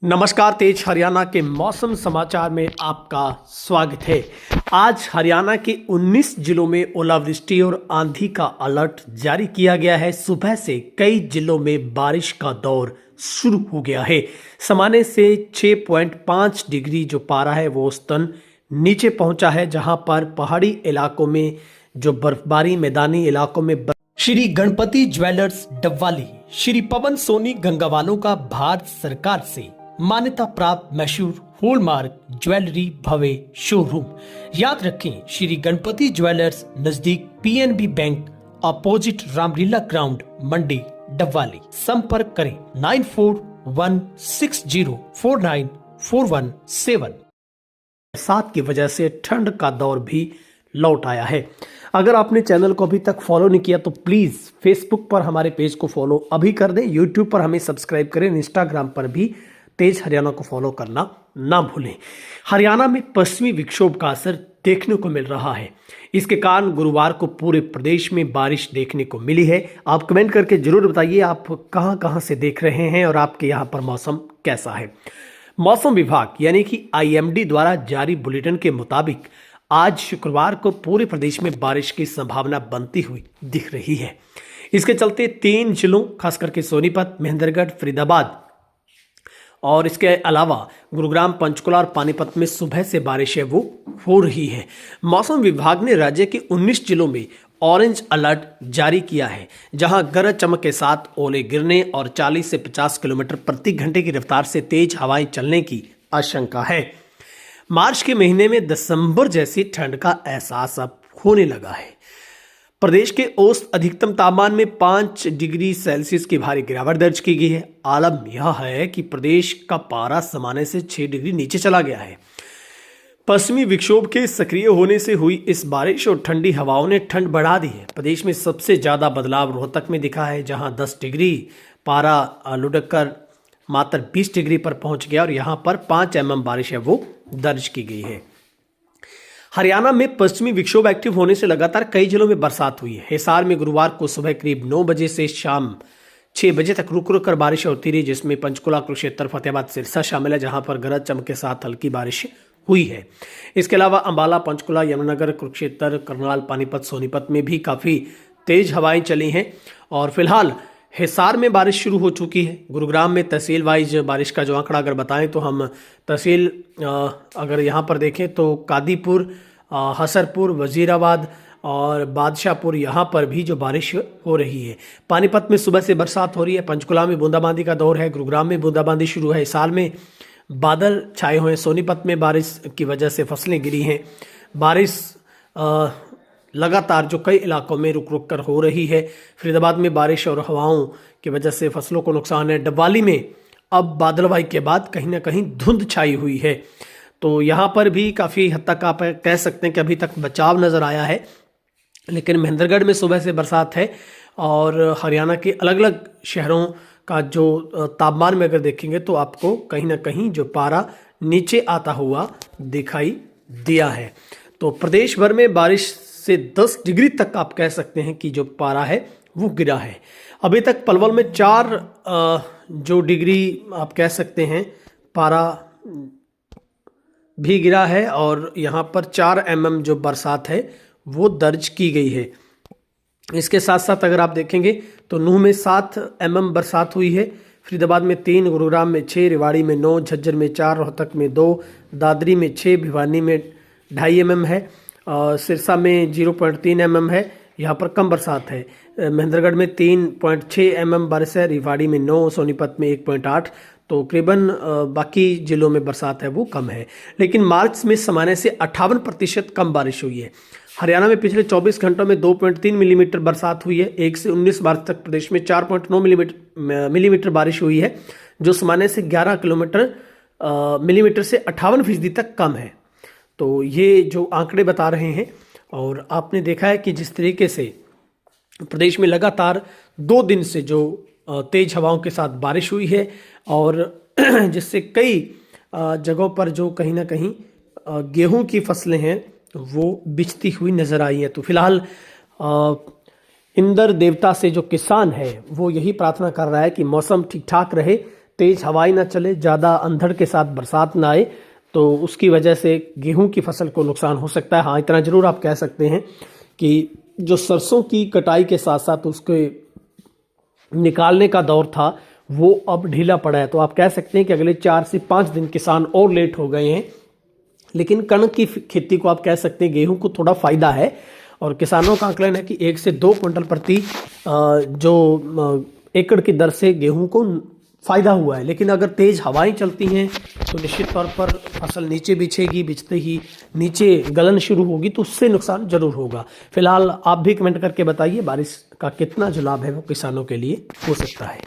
नमस्कार, तेज हरियाणा के मौसम समाचार में आपका स्वागत है। आज हरियाणा के 19 जिलों में ओलावृष्टि और आंधी का अलर्ट जारी किया गया है। सुबह से कई जिलों में बारिश का दौर शुरू हो गया है। सामान्य से 6.5 डिग्री जो पारा है वो औसतन नीचे पहुंचा है, जहां पर पहाड़ी इलाकों में जो बर्फबारी, मैदानी इलाकों में श्री गणपति ज्वेलर्स डबवाली, श्री पवन सोनी गंगावालों का भारत सरकार से मान्यता प्राप्त मशहूर हॉलमार्क ज्वेलरी भव्य शोरूम। याद रखें, श्री गणपति ज्वेलर्स नजदीक PNB bank opposite Ramlila ground, Mandi, Dabwali. संपर्क करें 9416049417। बरसात की वजह से ठंड का दौर भी लौट आया है। अगर आपने चैनल को अभी तक फॉलो नहीं किया तो प्लीज फेसबुक पर हमारे पेज को फॉलो अभी कर दें, यूट्यूब पर हमें सब्सक्राइब करें, इंस्टाग्राम पर भी तेज हरियाणा को फॉलो करना ना भूलें। हरियाणा में पश्चिमी विक्षोभ का असर देखने को मिल रहा है। इसके कारण गुरुवार को पूरे प्रदेश में बारिश देखने को मिली है। आप कमेंट करके जरूर बताइए आप कहां से देख रहे हैं और आपके यहां पर मौसम कैसा है। मौसम विभाग यानी कि आईएमडी द्वारा जारी बुलेटिन के मुताबिक आज शुक्रवार को पूरे प्रदेश में बारिश की संभावना बनती हुई दिख रही है। इसके चलते 3 जिलों खास करके सोनीपत, महेंद्रगढ़, फरीदाबाद और इसके अलावा गुरुग्राम, पंचकुला और पानीपत में सुबह से बारिश है वो हो रही है। मौसम विभाग ने राज्य के 19 जिलों में ऑरेंज अलर्ट जारी किया है, जहां गरज चमक के साथ ओले गिरने और 40 से 50 किलोमीटर प्रति घंटे की रफ्तार से तेज हवाएं चलने की आशंका है। मार्च के महीने में दिसंबर जैसी ठंड का एहसास अब होने लगा है। प्रदेश के औसत अधिकतम तापमान में 5 डिग्री सेल्सियस की भारी गिरावट दर्ज की गई है। आलम यह है कि प्रदेश का पारा सामान्य से 6 डिग्री नीचे चला गया है। पश्चिमी विक्षोभ के सक्रिय होने से हुई इस बारिश और ठंडी हवाओं ने ठंड बढ़ा दी है। प्रदेश में सबसे ज्यादा बदलाव रोहतक में दिखा है, जहां 10 डिग्री पारा लुढ़क कर मात्र 20 डिग्री पर पहुंच गया और यहां पर 5 mm बारिश है वो दर्ज की गई है। हरियाणा में पश्चिमी विक्षोभ एक्टिव होने से लगातार कई जिलों में बरसात हुई है। हिसार में गुरुवार को सुबह करीब 9 बजे से शाम 6 बजे तक रुक रुक कर बारिश होती रही, जिसमें पंचकुला, कुरुक्षेत्र, फतेहाबाद, सिरसा शामिल है, जहां पर गरज चमक के साथ हल्की बारिश हुई है। इसके अलावा अंबाला, पंचकुला, यमुनानगर, कुरुक्षेत्र, करनाल, पानीपत, सोनीपत में भी काफी तेज हवाएं चली हैं और फिलहाल हिसार में बारिश शुरू हो चुकी है। गुरुग्राम में तहसील वाइज बारिश का जो आंकड़ा अगर बताएं तो हम तहसील अगर यहाँ पर देखें तो कादीपुर, हसरपुर, वजीराबाद और बादशाहपुर, यहाँ पर भी जो बारिश हो रही है। पानीपत में सुबह से बरसात हो रही है। पंचकुला में बूंदाबांदी का दौर है। गुरुग्राम में बूंदाबांदी शुरू है। हिसार में बादल छाए हुए हैं। सोनीपत में बारिश की वजह से फसलें गिरी हैं। बारिश लगातार जो कई इलाकों में रुक रुक कर हो रही है। फरीदाबाद में बारिश और हवाओं की वजह से फसलों को नुकसान है। डबवाली में अब बादलवाई के बाद कहीं ना कहीं धुंध छाई हुई है, तो यहाँ पर भी काफ़ी हद तक आप कह सकते हैं कि अभी तक बचाव नज़र आया है। लेकिन महेंद्रगढ़ में सुबह से बरसात है और हरियाणा के अलग अलग शहरों का जो तापमान में अगर देखेंगे तो आपको कहीं ना कहीं जो पारा नीचे आता हुआ दिखाई दिया है। तो प्रदेश भर में बारिश से 10 डिग्री तक आप कह सकते हैं कि जो पारा है वो गिरा है। अभी तक पलवल में 4 जो डिग्री आप कह सकते हैं पारा भी गिरा है और यहाँ पर 4 mm जो बरसात है वो दर्ज की गई है। इसके साथ साथ अगर आप देखेंगे तो नूह में 7 mm बरसात हुई है। फरीदाबाद में 3, गुरुग्राम में 6, रेवाड़ी में 9, झज्जर में 4, रोहतक में 2, दादरी में 6, भिवानी में 2.5 mm है, सिरसा में 0.3 mm है। यहाँ पर कम बरसात है। महेंद्रगढ़ में 3.6 mm बारिश है, रेवाड़ी में 9, सोनीपत में 1.8। तो करीबन बाकी जिलों में बरसात है वो कम है। लेकिन मार्च में सामान्य से 58% कम बारिश हुई है। हरियाणा में पिछले 24 घंटों में 2.3 मिलीमीटर बरसात हुई है। 1 से 19 मार्च तक प्रदेश में 4.9 मिलीमीटर बारिश हुई है, जो सामान्य से 11 मिलीमीटर से 58% तक कम है। तो ये जो आंकड़े बता रहे हैं और आपने देखा है कि जिस तरीके से प्रदेश में लगातार 2 दिन से जो तेज हवाओं के साथ बारिश हुई है और जिससे कई जगहों पर जो कहीं ना कहीं गेहूं की फसलें हैं वो बिछती हुई नजर आई हैं। तो फिलहाल इंद्र देवता से जो किसान है वो यही प्रार्थना कर रहा है कि मौसम ठीक ठाक रहे तेज हवाएं ना चले, ज़्यादा अंधड़ के साथ बरसात ना आए, तो उसकी वजह से गेहूं की फसल को नुकसान हो सकता है। हाँ, इतना जरूर आप कह सकते हैं कि जो सरसों की कटाई के साथ साथ उसके निकालने का दौर था वो अब ढीला पड़ा है। तो आप कह सकते हैं कि अगले 4 से 5 दिन किसान और लेट हो गए हैं। लेकिन कणक की खेती को आप कह सकते हैं गेहूं को थोड़ा फायदा है, और किसानों का आकलन है कि 1 से 2 क्विंटल प्रति एकड़ की दर से गेहूं को फायदा हुआ है। लेकिन अगर तेज हवाएं चलती हैं तो निश्चित तौर पर फसल नीचे बिछेगी, बिछते ही नीचे गलन शुरू होगी, तो उससे नुकसान जरूर होगा। फिलहाल आप भी कमेंट करके बताइए बारिश का कितना जो लाभ है वो किसानों के लिए हो सकता है।